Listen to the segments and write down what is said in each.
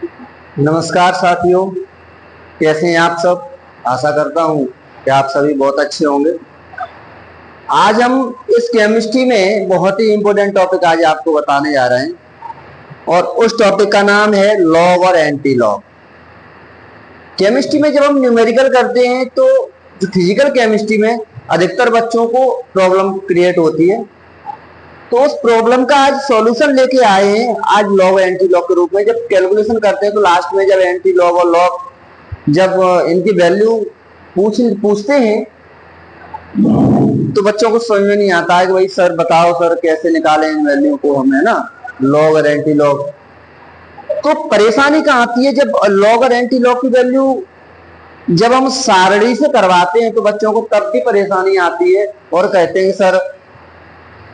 नमस्कार साथियों, कैसे हैं आप सब। आशा करता हूं कि आप सभी बहुत अच्छे होंगे। आज हम इस केमिस्ट्री में बहुत ही इंपॉर्टेंट टॉपिक आज आपको बताने जा रहे हैं और उस टॉपिक का नाम है लॉग और एंटी लॉग। केमिस्ट्री में जब हम न्यूमेरिकल करते हैं तो जो फिजिकल केमिस्ट्री में अधिकतर बच्चों को प्रॉब्लम क्रिएट होती है, तो उस प्रॉब्लम का आज सॉल्यूशन लेके आए हैं आज लॉग एंटी लॉग के रूप में। जब कैलकुलेशन करते हैं तो लास्ट में जब एंटी लॉग और लॉग जब इनकी वैल्यू पूछते हैं तो बच्चों को समझ में नहीं आता है कि भाई सर बताओ सर कैसे निकालें इन वैल्यू को हम, है ना, लॉग और एंटी लॉग। तो परेशानी कहाँ आती है जब लॉग और एंटी लॉग की वैल्यू जब हम सारणी से करवाते हैं तो बच्चों को तब भी परेशानी आती है और कहते हैं सर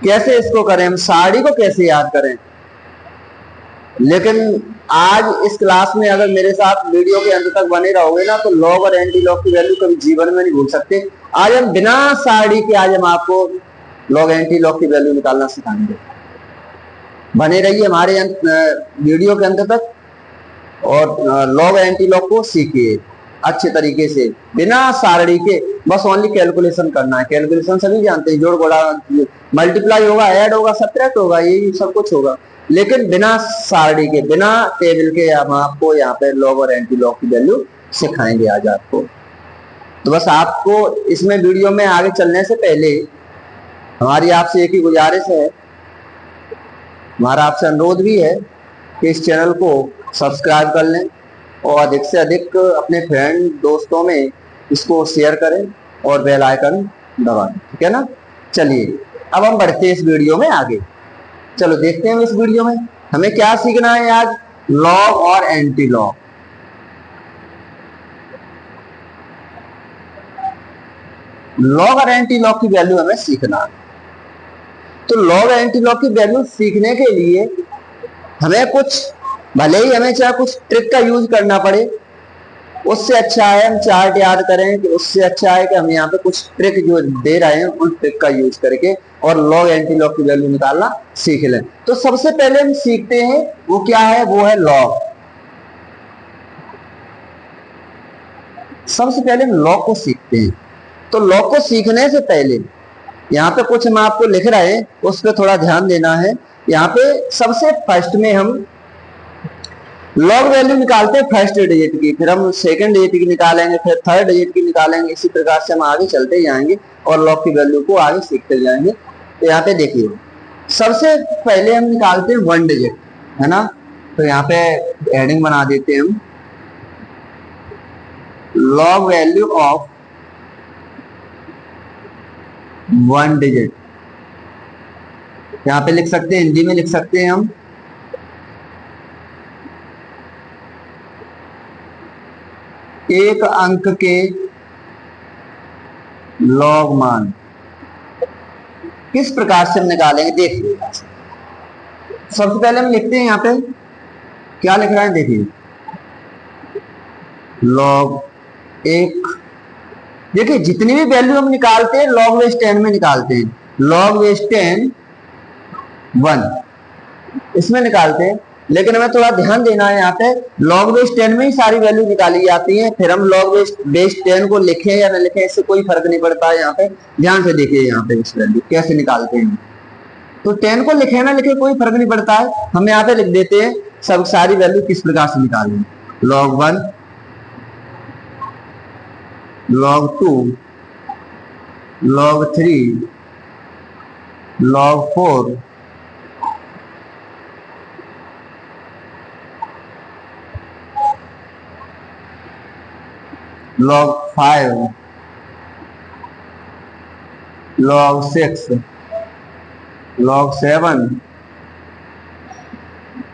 कैसे इसको करें, हम सारणी को कैसे याद करें। लेकिन आज इस क्लास में अगर मेरे साथ वीडियो के अंत तक बने रहोगे ना तो लॉग और एंटी लॉग की वैल्यू कभी जीवन में नहीं भूल सकते। आज हम बिना सारणी के आज हम आपको लॉग एंटी लॉग की वैल्यू निकालना सिखाएंगे। बने रहिए हमारे वीडियो के अंत तक और लॉग एंटी लॉग को सीखिए अच्छे तरीके से बिना सारणी के। बस ओनली कैलकुलेशन करना है। कैलकुलेशन सभी जानते हैं, जोड़ गुणा मल्टीप्लाई होगा, ऐड होगा, सब्ट्रैक्ट होगा, यही सब कुछ होगा, लेकिन बिना सारणी के बिना टेबल के हम आपको यहाँ पे लॉग और एंटी लॉग की वैल्यू सिखाएंगे आज आपको। तो बस आपको इसमें वीडियो में आगे चलने से पहले हमारी आपसे एक ही गुजारिश है, हमारा आपसे अनुरोध भी है कि इस चैनल को सब्सक्राइब कर लें और अधिक से अधिक अपने फ्रेंड दोस्तों में इसको शेयर करें और बेल आइकन दबा दें, ठीक है ना। चलिए अब हम बढ़ते हैं इस वीडियो में आगे। चलो देखते हैं इस वीडियो में हमें क्या सीखना है आज, लॉग और एंटी लॉग। लॉग और एंटी लॉग की वैल्यू हमें सीखना है। तो लॉग एंटी लॉग की वैल्यू सीखने के लिए हमें कुछ, भले ही हमें चाहे कुछ ट्रिक का यूज करना पड़े, उससे अच्छा है हम चार्ट याद करें, कि उससे अच्छा है कि हम यहाँ पे कुछ ट्रिक जो दे रहे हैं उन ट्रिक का यूज करके और लॉग एंटी लॉग की वैल्यू निकालना सीख लें। तो सबसे पहले हम सीखते हैं वो क्या है, वो है लॉग। सबसे पहले हम लॉग को सीखते हैं। तो लॉग को सीखने से पहले यहाँ पे कुछ हम आपको लिख रहे हैं, उस पर थोड़ा ध्यान देना है। यहाँ पे सबसे फर्स्ट में हम लॉग वैल्यू निकालते हैं फर्स्ट डिजिट की, फिर हम सेकंड डिजिट की निकालेंगे, फिर थर्ड डिजिट की निकालेंगे। इसी प्रकार से हम आगे चलते जाएंगे और लॉग की वैल्यू को आगे सीखते जाएंगे। तो यहाँ पे देखिए सबसे पहले हम निकालते हैं वन डिजिट, है ना। तो यहाँ पे हेडिंग बना देते हैं हम, log value of one digit. यहाँ पे लिख सकते हैं, हिंदी में लिख सकते हैं हम एक अंक के लॉग मान। किस प्रकार से हम निकालेंगे देखिए। सबसे पहले हम लिखते हैं यहाँ पे क्या लिख रहे हैं, देखिए लॉग एक। देखिए जितनी भी वैल्यू हम निकालते हैं लॉग बेस 10 में निकालते हैं, लॉग बेस 10 1 इसमें निकालते हैं। लेकिन हमें थोड़ा ध्यान देना है, यहाँ पे लॉग बेस 10 में ही सारी वैल्यू निकाली जाती है। फिर हम लॉग बेस 10 को लिखें या न लिखें इससे कोई फर्क नहीं पड़ता है। यहाँ पे ध्यान से देखिए यहाँ पे इस वैल्यू कैसे निकालते हैं। तो 10 को लिखे ना लिखे कोई फर्क नहीं पड़ता है, हम यहाँ पे लिख देते हैं सब सारी वैल्यू किस प्रकार से निकालें। Log 1, log 2, log 3, log 4, log 5, log 6, log 7,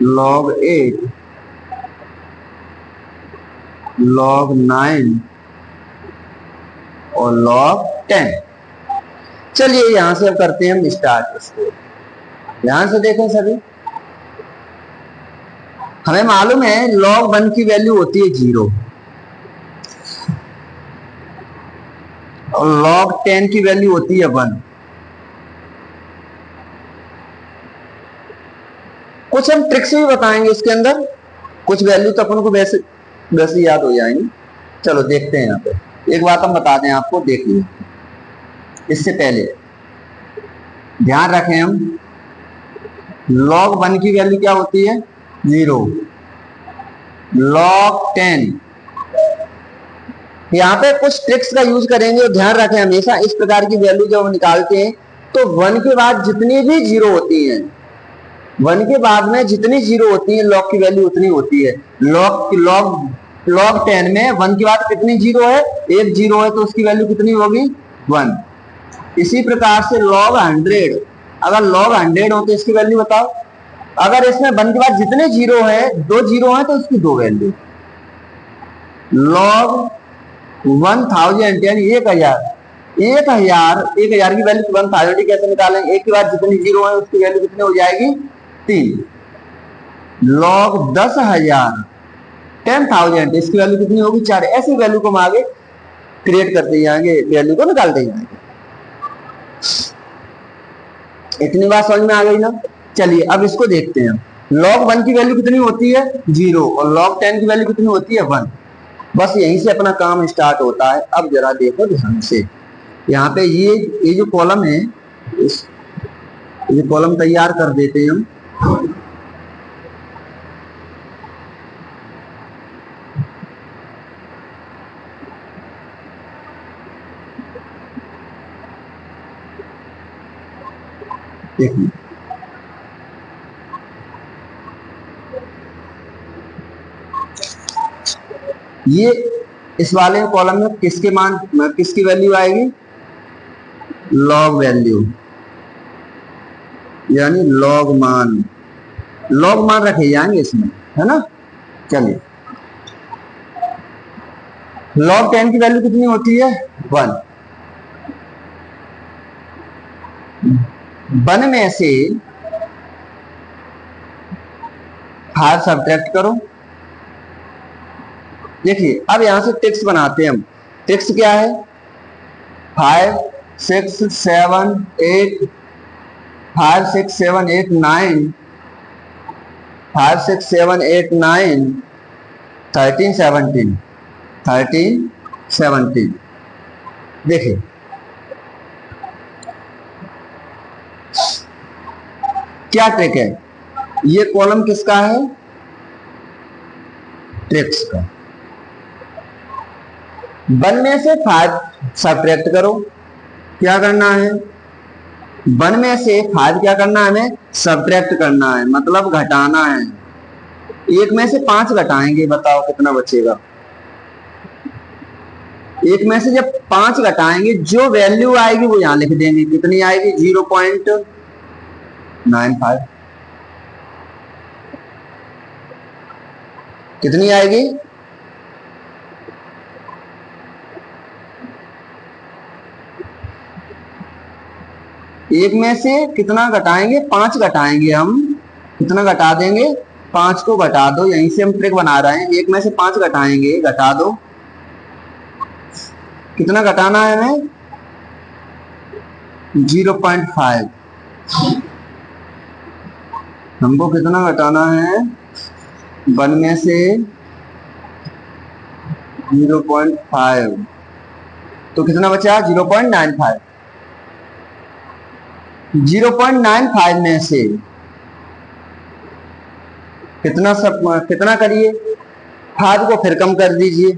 log 8, log 9 और log 10। चलिए यहां से अब करते हैं हम स्टार्ट इसको। ध्यान से देखें सभी, हमें मालूम है log 1 की वैल्यू होती है 0 और log 10 की वैल्यू होती है 1। कुछ हम ट्रिक्स भी बताएंगे इसके अंदर कुछ वैल्यू तो अपन को वैसे वैसे याद हो जाएंगी। चलो देखते हैं यहाँ पे। एक बात हम बता दें आपको, देखिए इससे पहले ध्यान रखें हम, log 1 की वैल्यू क्या होती है? 0। log 10, यहाँ पे कुछ ट्रिक्स का यूज करेंगे और ध्यान रखें हमेशा इस प्रकार की वैल्यू जब हम निकालते हैं तो 1 के बाद जितनी भी जीरो होती हैं, 1 के बाद में जितनी जीरो होती है log की वैल्यू उतनी होती है। log 10 में 1 के बाद कितनी जीरो है? एक जीरो है, तो उसकी वैल्यू कितनी होगी? 1। इसी प्रकार से log 100, अगर log 100 हो तो इसकी वैल्यू बताओ। अगर इसमें 1 के बाद जितने जीरो है, 2 जीरो है, तो इसकी 2 वैल्यू। log 1000 यानी 1000, 1000 की वैल्यू 1000 कैसे निकालेंगे? एक के बाद जितनी जीरो है उसकी वैल्यू कितनी हो जाएगी? 3। log 10,000, 10,000, इसकी वैल्यू कितनी होगी? 4। ऐसी वैल्यू को हम आगे क्रिएट करते जाएंगे, वैल्यू को निकालते जाएंगे। इतनी बात समझ में आ गई ना? चलिए अब इसको देखते हैं। log 1 की वैल्यू कितनी होती है? 0, और log 10 की वैल्यू कितनी होती है? 1। बस यहीं से अपना काम स्टार्ट होता है। अब जरा देखो ध्यान से, यहाँ पे ये जो कॉलम है, ये कॉलम तैयार कर देते हैं हम। देखिए ये इस वाले कॉलम में किसके मान, किसकी वैल्यू आएगी? log वैल्यू, यानी log मान रखे जाएंगे इसमें, है ना? चलिए log 10 की वैल्यू कितनी होती है? 1। 1 में से 5 सब्ट्रैक्ट करो। देखिए अब यहां से ट्रिक्स बनाते हैं हम। ट्रिक्स क्या है? 5 6 7 8 5 6 7 8 9 5 6 7 8 9 13 17। देखिए क्या ट्रिक है? ये कॉलम किसका है? ट्रिक्स का। 1 में से 5 सब्ट्रैक्ट करो। क्या करना है? 1 में से 5 क्या करना है? हमें सब्ट्रैक्ट करना है, मतलब घटाना है। 1 में से 5 घटाएंगे, बताओ कितना बचेगा? 1 में से जब 5 घटाएंगे, जो वैल्यू आएगी वो यहां लिख देंगे। कितनी आएगी? 0.95। कितनी आएगी? एक में से कितना घटाएंगे? 5 घटाएंगे हम। कितना घटा देंगे? 5 को घटा दो। यहीं से हम ट्रिक बना रहे हैं। 1 में से 5 घटाएंगे, घटा दो। कितना घटाना है हमें? 0.5। हमको कितना घटाना है? 1 में से 0.5, तो कितना बचा? 0.95। 0.95 में से कितना करिए? 5 को फिर कम कर दीजिए,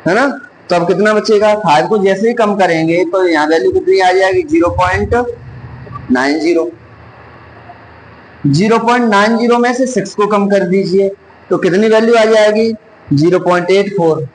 है ना? तो अब कितना बचेगा? 5 को जैसे ही कम करेंगे तो यहाँ वैल्यू कितनी आ जाएगी? 0.90। 0.90 में से 6 को कम कर दीजिए तो कितनी वैल्यू आ जाएगी? 0.84।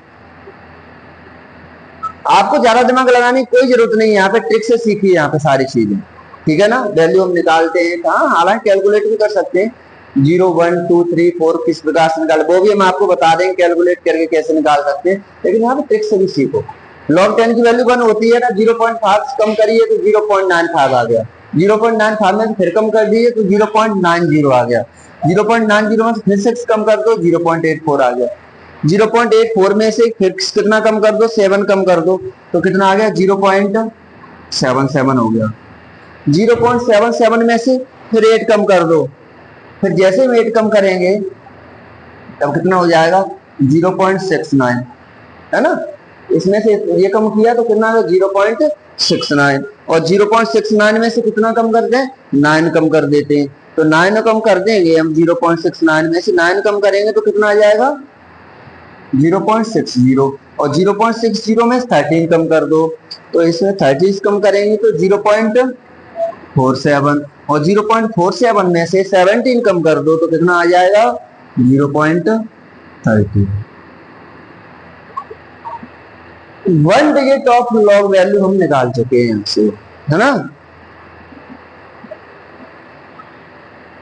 आपको ज्यादा दिमाग लगाने की कोई जरूरत नहीं है, यहाँ पे ट्रिक से सीखिए यहाँ पे सारी चीजें, ठीक है ना? वैल्यू हम निकालते हैं कहाँ? हालांकि कैलकुलेट भी कर सकते हैं। 0 1 2 3 4 किस प्रकार से निकाल, वो भी हम आपको बता देंगे कैलकुलेट करके कैसे निकाल सकते हैं, लेकिन यहाँ पे ट्रिक से भी सीखो। log 10 की वैल्यू 1 होती है ना, 0.5 कम करिए तो 0.95 आ गया। 0.95 में फिर कम कर दिए तो 0.90 आ गया। 0.90 में से फिर 6 कम कर दो, 0.84 आ गया। 0.84 में से फिर कितना कम कर दो? 7 कम कर दो, तो कितना आ गया? 0.77 हो गया। 0.77 में से फिर 8 कम कर दो। फिर जैसे हम 8 कम करेंगे तब कितना हो जाएगा 0.69, है ना। इसमें से ये कम किया तो कितना है 0.69, और 0.69 में से कितना कम कर दें 9 कम कर देते हैं, तो 9 कम कर देंगे हम, 0.69 में से 9 कम करेंगे तो कितना आ जाएगा 0.60, और 0.60 में 13 कम कर दो तो इसमें 30 कम करेंगे तो 0.47, और 0.47 में से 17 कम कर दो तो कितना आ जाएगा 0.30। 1 डिजिट ऑफ लॉग वैल्यू हम निकाल चुके हैं यहाँ से, है ना।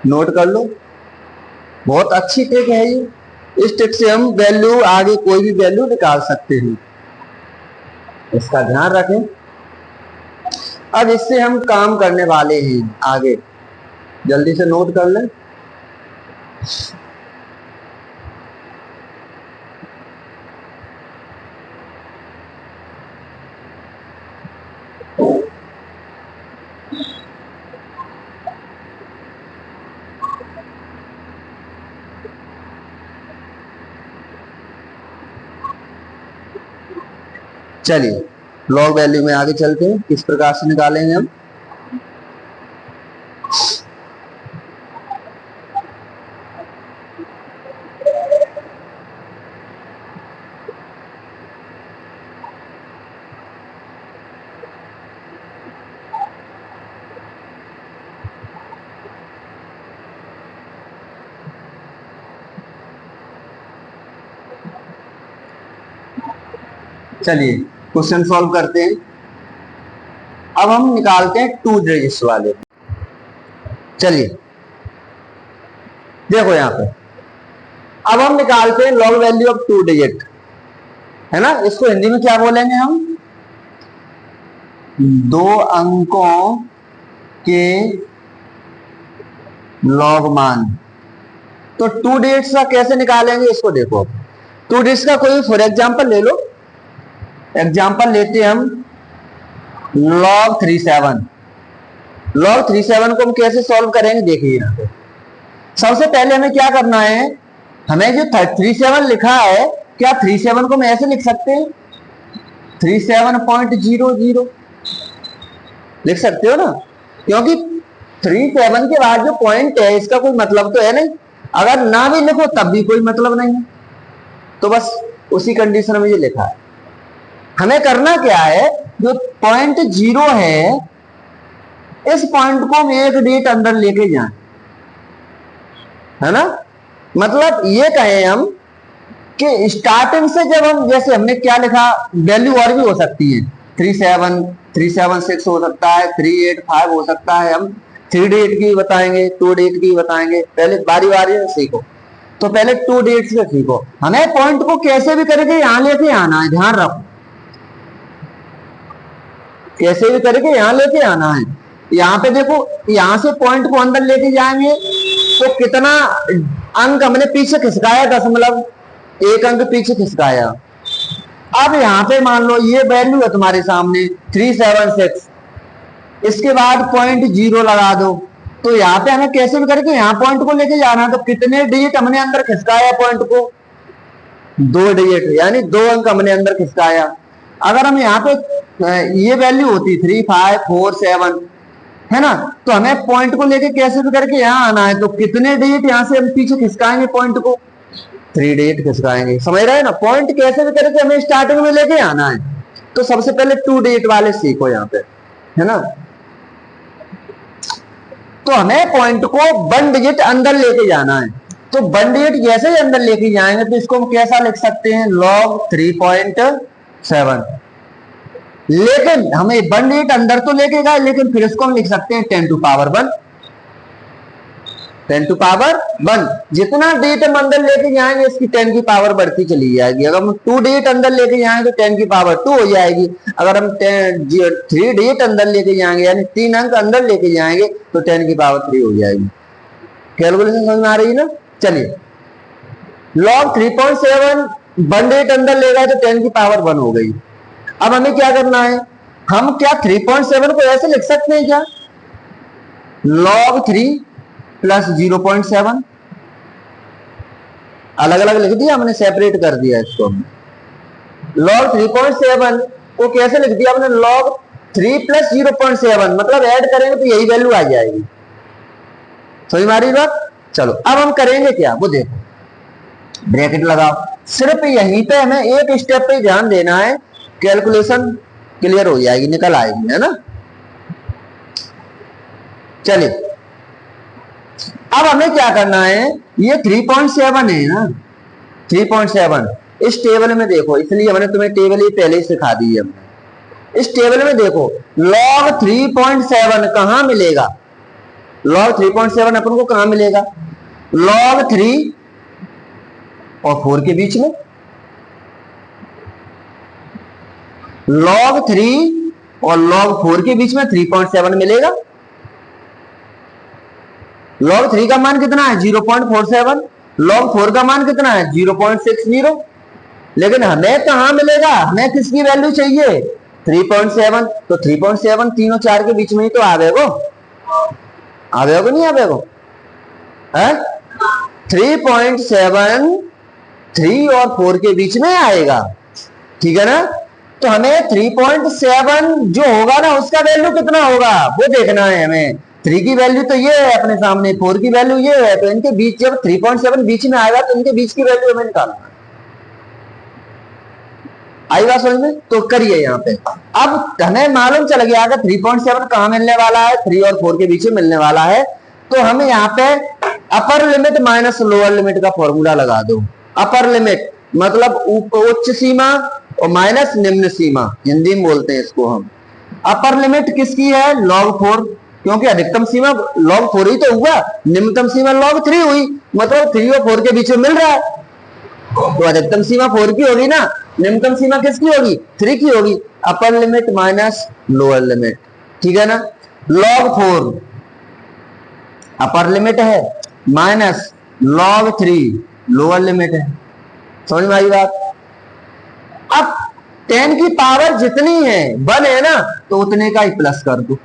नोट कर लो, बहुत अच्छी ट्रिक है ये। इस ट्रिक से हम वैल्यू, आगे कोई भी वैल्यू निकाल सकते हैं, इसका ध्यान रखें। अब इससे हम काम करने वाले हैं आगे, जल्दी से नोट कर लें। चलिए लॉग वैल्यू में आगे चलते हैं, किस प्रकार से निकालेंगे हम। चलिए क्वेश्चन सॉल्व करते हैं। अब हम निकालते हैं 2 डिजिट्स वाले। चलिए देखो यहां पे, अब हम निकालते हैं लॉग वैल्यू ऑफ 2 डिजिट, है ना। इसको हिंदी में क्या बोलेंगे हम, 2 अंकों के लॉग मान। तो 2 डिजिट्स का कैसे निकालेंगे इसको देखो। 2 डिजिट्स का कोई फॉर एग्जांपल ले लो, एग्जांपल लेते हैं हम log 37। log 37 को हम कैसे सॉल्व करेंगे देखिए यहाँ पे। सबसे पहले हमें क्या करना है, हमें जो 37 लिखा है, क्या 37 को हम ऐसे लिख सकते हैं 37.00 लिख सकते हो ना, क्योंकि 37 के बाद जो पॉइंट है इसका कोई मतलब तो है नहीं, अगर ना भी लिखो तब भी कोई मतलब नहीं है, तो बस उसी कंडीशन में ये लिखा है। हमें करना क्या है, जो पॉइंट 0 है इस पॉइंट को हम एक डिजिट अंदर लेके जाएं, है ना। मतलब ये कहें हम कि स्टार्टिंग से जब हम, जैसे हमने क्या लिखा, वैल्यू और भी हो सकती है, 37, 376 हो सकता है, 385 हो सकता है, हम 3 डिजिट की बताएंगे, 2 डिजिट की बताएंगे, पहले बारी बारी से सीखो। तो पहले 2 डिजिट से सीखो, हमें पॉइंट को कैसे भी करके यहां लेके आना है, ध्यान रखो, कैसे भी करके यहां लेके आना है। यहाँ पे देखो, यहां से पॉइंट को अंदर लेके जाएंगे तो कितना अंक हमने पीछे खिसकाया, 1 अंक पीछे खिसकाया। अब यहाँ पे मान लो ये वैल्यू है तुम्हारे सामने 376, इसके बाद पॉइंट 0 लगा दो, तो यहाँ पे हमें कैसे भी करके यहाँ पॉइंट को लेके जाना है। तो कितने डिजिट हमने अंदर खिसकाया पॉइंट को, 2 डिजिट, यानी 2 अंक हमने अंदर खिसकाया। अगर हम यहाँ पे ये वैल्यू होती 3547, है ना, तो हमें पॉइंट को लेके कैसे भी करके यहाँ आना है, तो कितने डिजिट यहाँ से हम पीछे खिसकाएंगे पॉइंट को, 3 डिजिट खिसकाएंगे, समझ रहे हैं ना। पॉइंट कैसे भी करके हमें स्टार्टिंग में लेके आना है, तो सबसे पहले 2 डिजिट वाले सीखो यहाँ पे, है ना। तो हमें पॉइंट को 1 डिजिट अंदर लेके जाना है, तो 1 डिजिट जैसे ही अंदर लेके जाएंगे तो इसको हम कैसा लिख सकते हैं, log 3.7। लेकिन हमें 1 डिजिट अंदर तो लेके गए, लेकिन फिर इसको हम लिख सकते हैं 10 टू पावर 1, 10 टू पावर 1। जितना डिजिट हम अंदर लेके जाएंगे इसकी 10 की पावर बढ़ती चली जाएगी। अगर हम 2 डिजिट अंदर लेके जाएंगे तो 10 की पावर 2 हो जाएगी। अगर हम 3 डिजिट अंदर लेके जाएंगे, यानी 3 अंक अंदर लेके जाएंगे, तो 10 की पावर 3 हो जाएगी। कैलकुलेशन समझ में आ रही है ना। चलिए, log 3.7 1 डिजिट अंदर ले गए तो 10 की पावर 1 हो गई। अब हमें क्या करना है, हम क्या 3.7 को ऐसे लिख सकते हैं क्या, log 3 प्लस 0.7, अलग अलग लिख दिया हमने, सेपरेट कर दिया इसको हमने। log 3.7 को कैसे लिख दिया हमने, log 3 प्लस 0.7, मतलब ऐड करेंगे तो यही वैल्यू आ जाएगी। समझ में आ रही बात? चलो अब हम करेंगे क्या, वो देखो, ब्रैकेट लगाओ। सिर्फ यहीं पे हमें एक स्टेप पे ध्यान देना है, कैलकुलेशन क्लियर हो जाएगी, निकल आएगी, है ना। चलिए अब हमें क्या करना है, ये 3.7 है ना, 3.7 इस टेबल में देखो, इसलिए हमने तुम्हें टेबल ही पहले ही सिखा दी है हमने। इस टेबल में देखो log 3.7 कहां मिलेगा, log 3.7 अपन को कहां मिलेगा, log 3 और 4 के बीच में, log 3 और log 4 के बीच में 3.7 मिलेगा। log 3 का मान कितना है 0.47, log 4 का मान कितना है 0.60, लेकिन हमें कहां मिलेगा, हमें किसकी वैल्यू चाहिए 3.7, तो 3.7 3 और 4 के बीच में ही तो आवेगो, आवेगो नहीं आवेगो है, 3.7 3 और 4 के बीच में आएगा, ठीक है ना। तो हमें 3.7 जो होगा ना उसका वैल्यू कितना होगा वो देखना है हमें। 3 की वैल्यू तो ये है अपने सामने, 4 की वैल्यू ये है, तो इनके बीच जब 3.7 बीच में आएगा तो इनके बीच की वैल्यू हमें निकालना है। आई बात समझ में? तो करिए यहाँ पे, अब हमें मालूम चल गया अगर 3.7 कहां मिलने वाला है, 3 और 4 के बीच में मिलने वाला है, तो हमें यहाँ पे upper limit minus lower limit का फॉर्मूला लगा दो। अपर लिमिट मतलब उच्च सीमा और माइनस निम्न सीमा, हिंदी में बोलते हैं इसको हम। अपर लिमिट किसकी है log 4, क्योंकि अधिकतम सीमा log 4 ही तो हुआ, निम्नतम सीमा log 3 हुई, मतलब 3 और 4 के बीच में मिल रहा है, तो अधिकतम सीमा 4 की होगी ना, निम्नतम सीमा किसकी होगी 3 की होगी। Upper limit minus lower limit, ठीक है ना। log 4 अपर लिमिट है माइनस log 3 लोअर लिमिट है, समझ में आई बात। अब 10 की पावर जितनी है 1 है ना, तो उतने का ही प्लस कर दो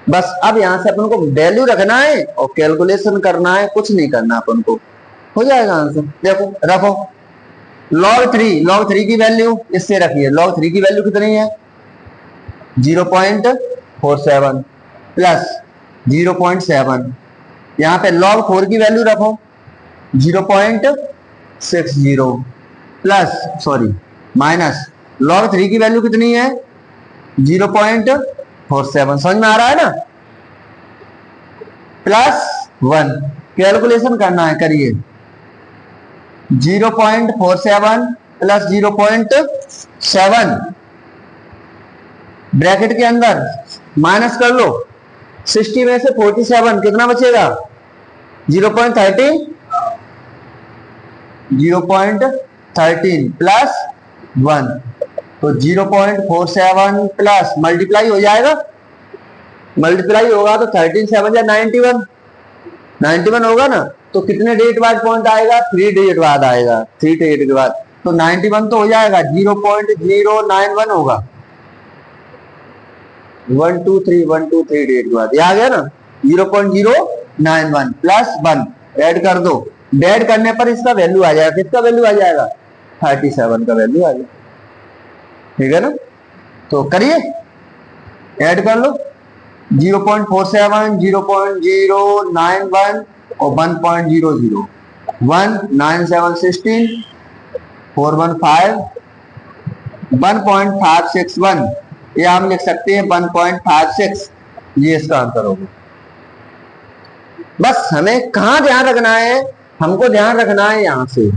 बस। अब यहां से अपन को वैल्यू रखना है और कैलकुलेशन करना है, कुछ नहीं करना अपन को, हो जाएगा आंसर। देखो रखो log 3 की वैल्यू इससे रखिए, log 3 की वैल्यू कितनी है 0.47 प्लस 0.7, यहां पे log 4 की वैल्यू रखो 0.60 प्लस माइनस log 3 की वैल्यू कितनी है 0.47, समझ में आ रहा है ना, प्लस 1, कैलकुलेशन करना है, करिए 0.47 प्लस 0.7 ब्रैकेट के अंदर माइनस कर लो, 60 में से 47 कितना बचेगा 0.13 प्लस 1, तो 0.47 प्लस मल्टीप्लाई हो जाएगा, मल्टीप्लाई होगा तो 13 7 या 91 होगा ना, तो कितने डेट बाद पॉइंट आएगा 3 डेट बाद आएगा, 3 डेट के बाद, तो 91 तो हो जाएगा, 0.091 होगा, 1 2 3 डेट के बाद, ये आ गया ना 0.091 प्लस 1 ऐड कर दो, ऐड करने पर इसका वैल्यू आ जाएगा, किसका वैल्यू आ जाएगा 37 का वैल्यू आ जाएगा, ठीक है ना। तो करिए ऐड कर लो 0.47 0.091 और 1.00, 19716 415 1.561, ये हम लिख सकते हैं 1.56, ये इसका आंसर होगा। बस हमें कहां ध्यान रखना है, हमको ध्यान रखना है यहां से,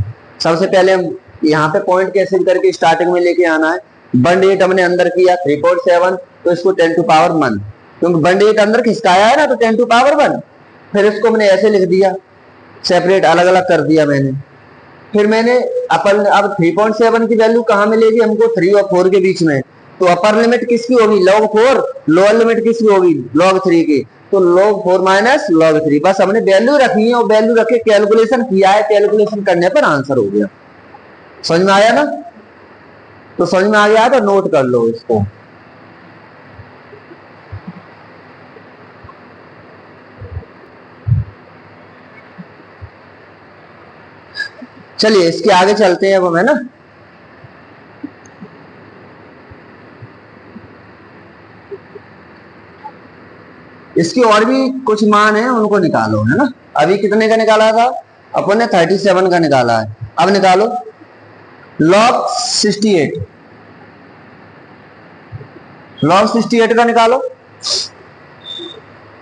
सबसे पहले हम यहाँ पे पॉइंट कैसे करके स्टार्टिंग में लेके आना है। 1 हमने अंदर किया 3.7, तो इसको 10 टू पावर 1, क्योंकि 1 अंदर खिसकाया है ना, तो 10 टू पावर 1, फिर इसको मैंने ऐसे लिख दिया, सेपरेट अलग अलग कर दिया मैंने। फिर मैंने अब 3.7 की वैल्यू कहां मिलेगी हमको 3 और 4 के बीच में, तो अपर लिमिट किसकी होगी log 4, लोअर लिमिट किसकी होगी log 3 की, तो log 4 माइनस log 3, बस हमने वैल्यू रखी है और वैल्यू रख के कैलकुलेशन किया है, कैलकुलेशन करने पर आंसर हो गया। समझ में आया ना, तो समझ में आ गया तो नोट कर लो इसको। चलिए इसके आगे चलते हैं अब हम, है ना। इसके और भी कुछ मान है, उनको निकालो, है ना। अभी कितने का निकाला था अपन ने? 37 का निकाला है। अब निकालो log 68, log 68 का निकालो।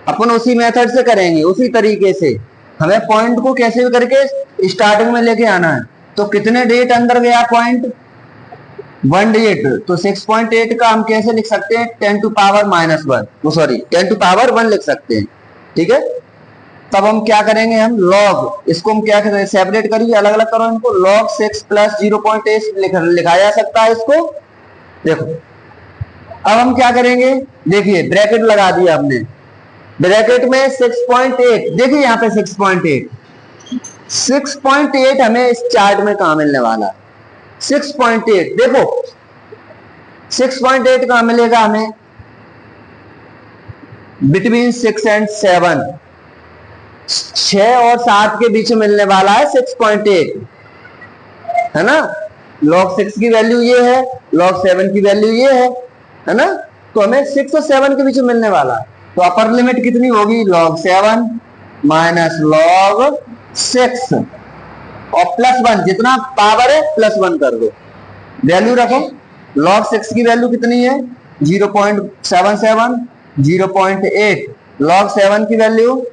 अपन उसी मेथड से करेंगे, उसी तरीके से। हमें पॉइंट को कैसे भी करके स्टार्टिंग में लेके आना है। तो कितने डेट अंदर गया पॉइंट? 1 डेट। तो 6.8 का हम कैसे लिख सकते हैं? 10 टू पावर -1, वो सॉरी 10 टू पावर 1 लिख सकते हैं, ठीक है। तब हम क्या करेंगे? हम लॉग, इसको हम क्या करें? सेपरेट करिए, अलग अलग करो इनको। log 6 प्लस 0.8 लिखा जा सकता है इसको। देखो अब हम क्या करेंगे, देखिए ब्रैकेट लगा दिया हमने, ब्रैकेट में 6.8, देखिए यहाँ पे 6.8 हमें इस चार्ट में कहां मिलने वाला है? 6.8, देखो 6.8 कहां मिलेगा हमें? बिटवीन 6 एंड 7, 6 और 7 के बीच में मिलने वाला है 6.8, है ना। log 6 की वैल्यू ये है, log 7 की वैल्यू ये है ना। तो हमें 6 और 7 के बीच में मिलने वाला है। तो अपर लिमिट कितनी होगी? log 7 माइनस log 6 और +1, जितना पावर है +1 कर दो, वैल्यू रखो। log 6 की वैल्यू कितनी है? 0.77, 0.8। log 7 की वैल्यू,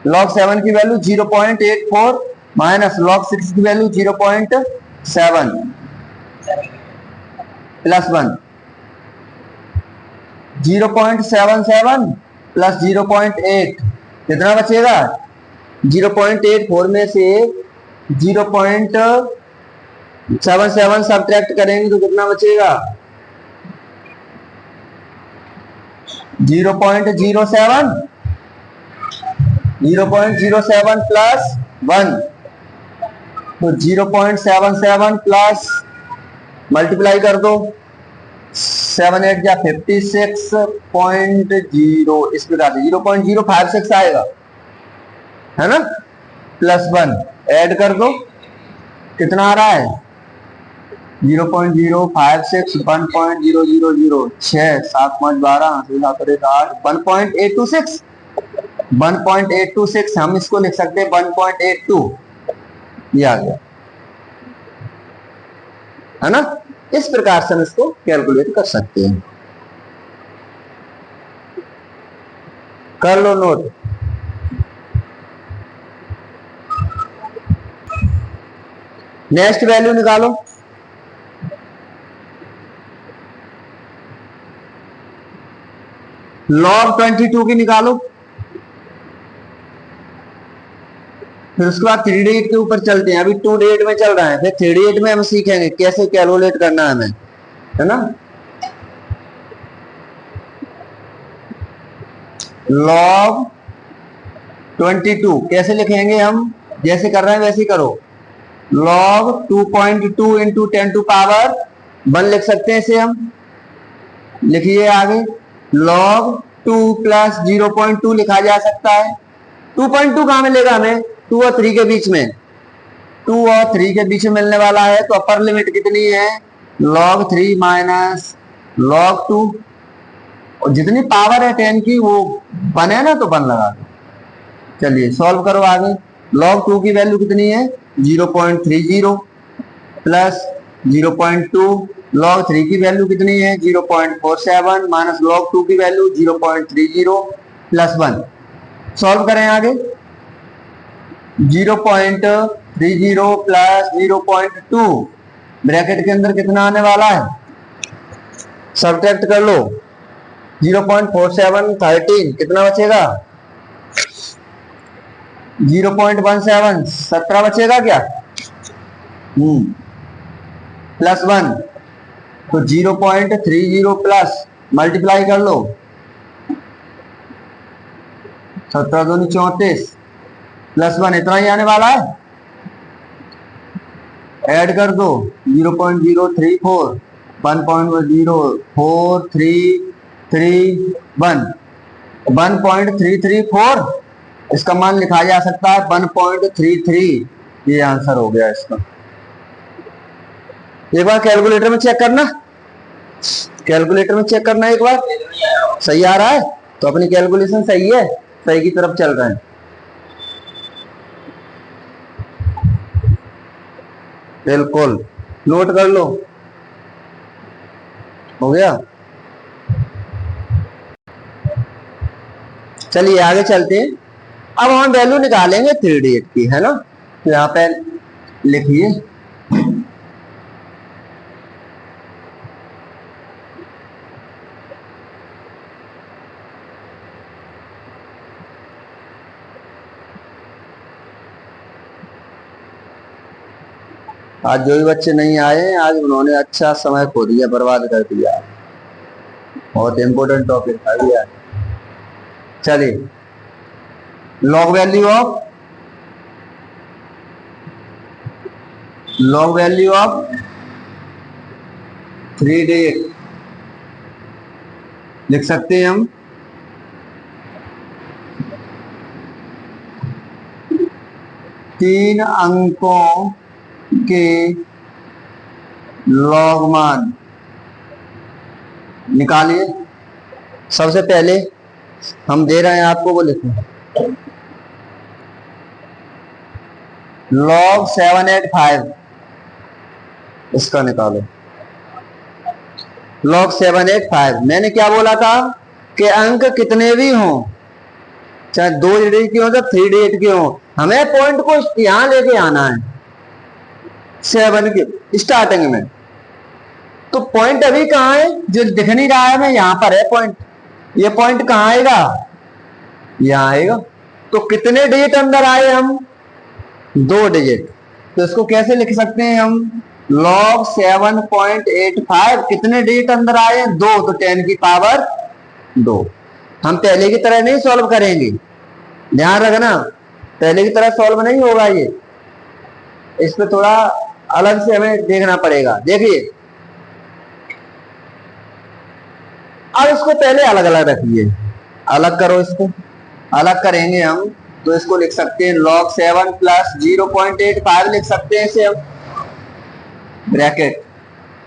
log 7 की वैल्यू 0.84 माइनस log 6 की वैल्यू 0.7 +1, 0.77 प्लस 0.8 कितना बचेगा? 0.84 में से 0.77 सब्ट्रैक्ट करेंगे तो कितना बचेगा? 0.07, 0.07 प्लस 1, तो 0.77 प्लस मल्टीप्लाई कर दो, 7 8 या 56.0, इस प्रकार से 0.056 आएगा, है ना। +1 ऐड कर दो, कितना आ रहा है? 0.056, 1.0006, 7 5 12, 8, 1.826, 1.826 हम इसको लिख सकते हैं 1.82, ये आ गया, है ना। इस प्रकार से हम इसको कैलकुलेट कर सकते हैं। कर लो नोट। नेक्स्ट वैल्यू निकालो। log 22 की निकालो। फिर उसके बाद 3 डेट के ऊपर चलते हैं। अभी 2 डेट में चल रहा है, फिर 3 डेट में हम सीखेंगे कैसे कैलकुलेट करना है हमें, है ना। log 22 कैसे लिखेंगे हम? जैसे कर रहे हैं वैसे करो। log 2.2 इंटू 10 टू पावर 1 लिख सकते हैं इसे हम। लिखिए आगे, log 2 प्लस 0.2 लिखा जा सकता है। 2.2 कहां मिलेगा हमें? 2 और 3 के बीच में, 2 और 3 के बीच में मिलने वाला है। तो अपर लिमिट कितनी है? log 3 माइनस log 2, और जितनी पावर है 10 की वो 1 है ना, तो 1 लगा दो। चलिए सॉल्व करो आगे। log 2 की वैल्यू कितनी है? 0.30 प्लस 0.2, log 3 की वैल्यू कितनी है? 0.47 माइनस log 2 की वैल्यू 0.30 प्लस 1। सॉल्व करें आगे। 0.30 प्लस 0.2 ब्रैकेट के अंदर कितना आने वाला है? सब्ट्रैक्ट कर लो। 0.47 13 कितना बचेगा? 0.17 17 बचेगा क्या? +1, तो 0.30 प्लस मल्टीप्लाई कर लो, 17 दूनी 34 प्लस 1 इतना ही आने वाला है। ऐड कर दो 0.034, 1.04331, 1334 इसका मान लिखा जा सकता है 1.33। ये आंसर हो गया इसका। एक बार कैलकुलेटर में चेक करना, कैलकुलेटर में चेक करना एक बार। सही आ रहा है तो अपनी कैलकुलेशन सही है, सही की तरफ चल रहे हैं। बिल्कुल, नोट कर लो। हो गया। चलिए आगे चलते हैं। अब हम वैल्यू निकालेंगे 3D8 की, है ना। तो यहाँ पे लिखिए आज जो भी बच्चे नहीं आए, आज उन्होंने अच्छा समय खो दिया, बर्बाद कर दिया। बहुत इंपॉर्टेंट टॉपिक था ये। चलिए, लॉग वैल्यू ऑफ 3D8 लिख सकते हैं हम। तीन अंकों के लॉग मान निकालिए। सबसे पहले हम दे रहे हैं आपको, वो लिखो log 785, इसका निकालो log 785। मैंने क्या बोला था कि अंक कितने भी हों, चाहे 2 डिजिट के हो चाहे 3D8 के हो, हमें पॉइंट को यहां लेके आना है 7 के स्टार्टिंग में। तो पॉइंट अभी कहां है, जो दिख नहीं रहा है, मैं यहां पर है पॉइंट। ये पॉइंट कहां आएगा, यहां आएगा। तो कितने डिजिट अंदर आए हम, 2 डिजिट। तो इसको कैसे लिख सकते हैं हम, log 7.85 कितने डिजिट अंदर आए हैं, 2, तो 10 की पावर 2। हम पहले की तरह नहीं सॉल्व करेंगे, ध्यान रखना, पहले की तरह सॉल्व नहीं होगा ये। इस पे थोड़ा अलग से हमें देखना पड़ेगा। देखिए, अब इसको पहले अलग अलग रखिए, अलग करो, इसको अलग करेंगे हम। तो इसको लिख सकते हैं log 7 प्लस 0.85 लिख सकते हैं इसे हम, ब्रैकेट।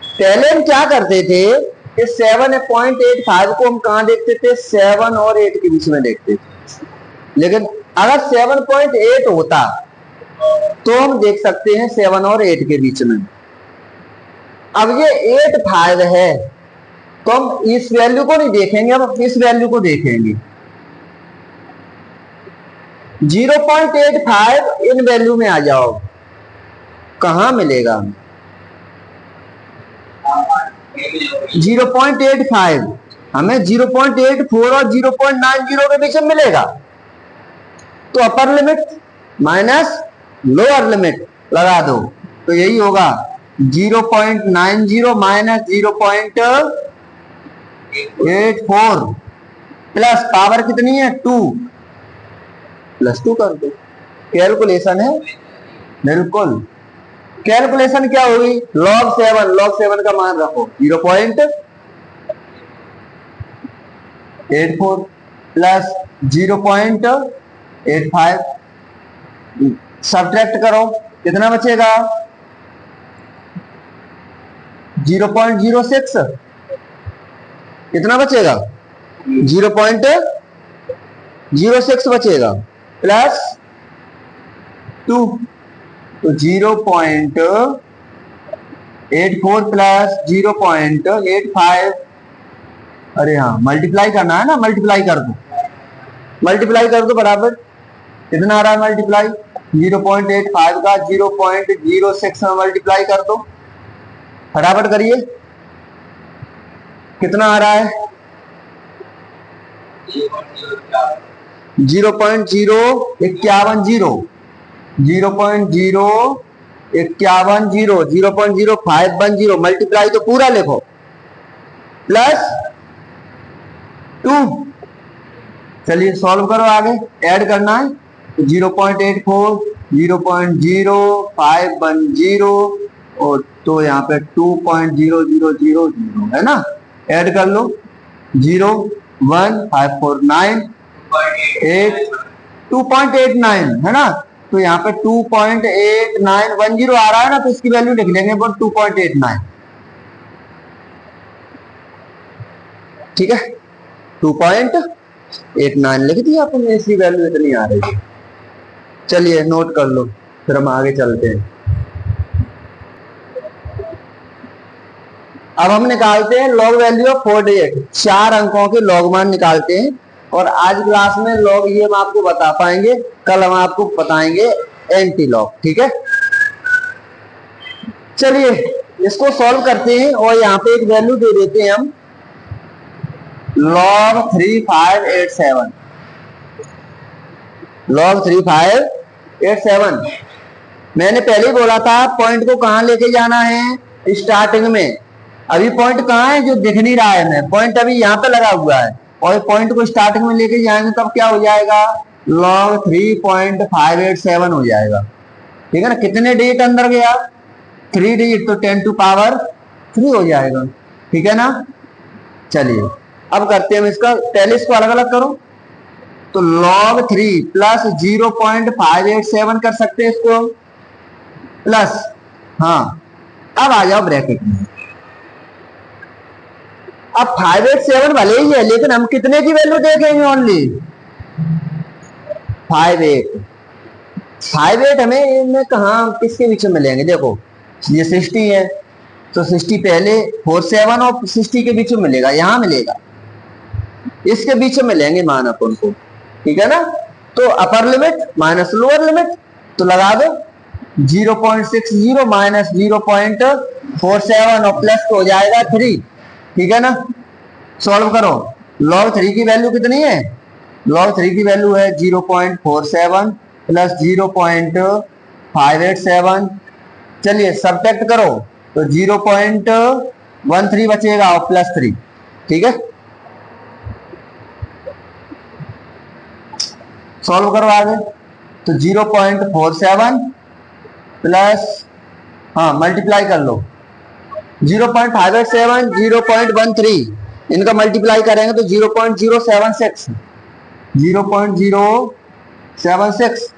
पहले हम क्या करते थे कि 7.85 को हम कहां देखते थे, 7 और 8 के बीच में देखते थे। लेकिन अगर 7.8 होता तो हम देख सकते हैं 7 और 8 के बीच में। अब ये 85 है तो हम इस वैल्यू को नहीं देखेंगे, हम इस वैल्यू को देखेंगे। 0.85 इन वैल्यू में आ जाओ, कहां मिलेगा, 0.85 हमें 0.84 और 0.90 के बीच में मिलेगा। तो upper limit minus lower limit लगा दो, तो यही होगा 0.90 माइनस 0.84 प्लस पावर कितनी है 2, प्लस 2 कर दो। कैलकुलेशन है, बिल्कुल। कैलकुलेशन क्या होगी, log 7 का मान रखो 0.84 प्लस 0.85, सब्ट्रैक्ट करो, कितना बचेगा 0.06, कितना बचेगा 0.06 बचेगा, प्लस 2, तो 0.84 प्लस 0.85, अरे हाँ मल्टीप्लाई करना है ना, मल्टीप्लाई कर दो, मल्टीप्लाई कर दो, बराबर कितना आ रहा है मल्टीप्लाई, 0.85 का 0.06 में मल्टीप्लाई कर दो, फटाफट करिए, कितना आ रहा है 0.051, 0.0510 मल्टीप्लाई तो पूरा लिखो, प्लस 2। चलिए सॉल्व करो, आगे ऐड करना है, 0.84, 0.0510 और तो यहाँ पे 2.0000 है ना, ऐड कर लो, 0, 1, 5, 4, 9, 8, 2.89 है ना, तो यहाँ पे 2.8910 आ रहा है ना, तो इसकी वैल्यू लिख लेंगे 2.89। ठीक है, 2.89 लिख दिया अपन, इसकी वैल्यू इतनी आ रही है। चलिए नोट कर लो, फिर हम आगे चलते हैं। अब हम निकालते हैं लॉग वैल्यू ऑफ 48, 4 अंकों के लॉग मान निकालते हैं। और आज क्लास में लॉग ये हम आपको बता पाएंगे, कल हम आपको बताएंगे एंटी लॉग। ठीक है, चलिए इसको सॉल्व करते हैं और यहाँ पे एक वैल्यू दे देते हैं हम, log 3587, log 3587। मैंने पहले ही बोला था पॉइंट को कहां लेके जाना है, स्टार्टिंग में। अभी पॉइंट कहां है जो दिख नहीं रहा है, हमें पॉइंट अभी यहाँ पे लगा हुआ है, और पॉइंट को स्टार्टिंग में लेके जाएंगे तब क्या हो जाएगा, log 3.587 हो जाएगा। ठीक है ना, कितने डिजिट अंदर गया, 3 डिजिट, तो 10 टू पावर 3 हो जाएगा। ठीक है ना, चलिए अब करते हैं हम इसका, पहले इसको अलग अलग करो, तो log 3 प्लस 0.587 कर सकते हैं इसको, प्लस, हाँ अब आ जाओ ब्रैकेट में। अब 587 भले ही है, लेकिन हम कितने की वैल्यू देखेंगे, ओनली 58 हमें इनमें कहा किसके बीच में मिलेंगे, देखो ये 60 है, तो 60 पहले 47 और 60 के बीच में मिलेगा, यहां मिलेगा, इसके बीच में मिलेंगे मान अपन को। ठीक है ना, तो upper limit minus lower limit, तो लगा दो 0.60 माइनस 0.47 और प्लस हो जाएगा 3। ठीक है ना, सॉल्व करो, log 3 की वैल्यू कितनी है, log 3 की वैल्यू है 0.47 प्लस 0.587। चलिए सब्ट्रैक्ट करो, तो 0.13 बचेगा और प्लस 3। ठीक है, सॉल्व करो आगे, तो 0.47 प्लस, हाँ मल्टीप्लाई कर लो, 0.587 0.13, इनका मल्टीप्लाई करेंगे तो 0.076, 0.076।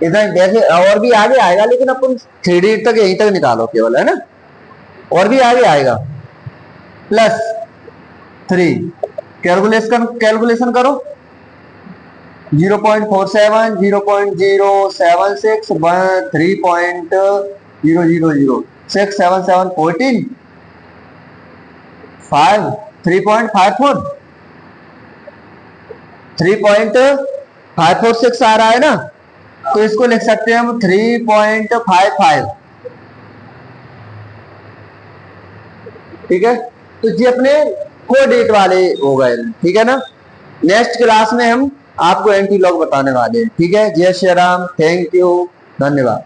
इधर जैसे और भी आगे आएगा, लेकिन अपन 3 डिजिट तक यहीं तक निकालो केवल, है ना, और भी आगे आएगा, प्लस 3, कैलकुलेशन करो, 0.47 0.076 3.000 6 7 7 14 5 3.54 3.546 आ रहा है ना, तो इसको लिख सकते हैं हम 3.55। ठीक है, तो ये अपने 4 डिजिट वाले हो गए। ठीक है ना, नेक्स्ट क्लास में हम आपको एंटी लॉग बताने वाले हैं। ठीक है, जय श्री राम, थैंक यू, धन्यवाद।